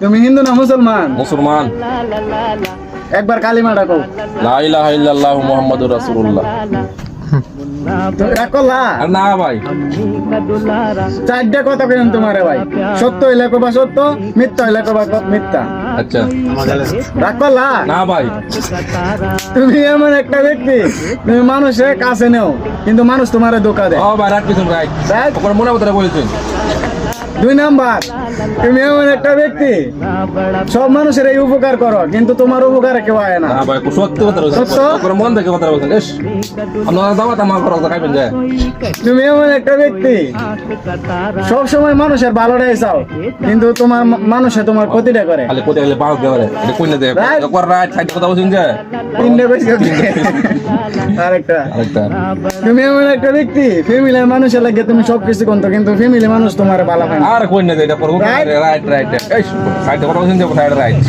তুমি হিন্দু না মুসলমান? মুসলমান। একবার কালিমা ডাকো। লা ইলাহা ইল্লাল্লাহু মুহাম্মাদুর রাসূলুল্লাহ। তো একলা আর না ভাই, চারটা কথা কেন তোমারে ভাই? সত্য হইলে কবা সত্য, মিথ্যা হইলে কবা মিথ্যা। আচ্ছা রাখলা না ভাই, তুমি এমন একটা ব্যক্তি, তুমি মানুষের কাছে নেও কিন্তু মানুষ তোমারে ধোকা দেয়। ও ভাই রাখ পিছন রাখ, রাইট? ওপর মনে কথা বলেছেন। 2 নাম্বার, তুমি এমন একটা ব্যক্তি সব মানুষের এই উপকার করো কিন্তু তোমার উপকারে কেউ আয় না। না ভাই সত্য কথা বলছেন, সত্য? ওপর মন থেকে কথা বলছেন। এস আপনারা দাওয়াত আমার ঘর খাইবেন যায়। তুমি এমন একটা ব্যক্তি সব সময় মানুষের ভালোটাই চাও কিন্তু তোমার মানুষে তোমার ক্ষতিটা করে। খালি কোথায় গেলে বাহক দেওয়া এটা কইনা দেয়। Right? একবার রাইট সাইড কথা বলছেন যে 3টা কইছি। আরেকটা, আরেকটা তুমি এমন একটা ব্যক্তি ফ্যামিলির মানুষের লাগে তুমি সবকিছু করতো কিন্তু ফ্যামিলি মানুষ তোমার ভালো পায় না। আর কইনা দেয় এটা করবো। Right? রাইট রাইট এই সাইড কথা বলছেন যে সাইড রাইট।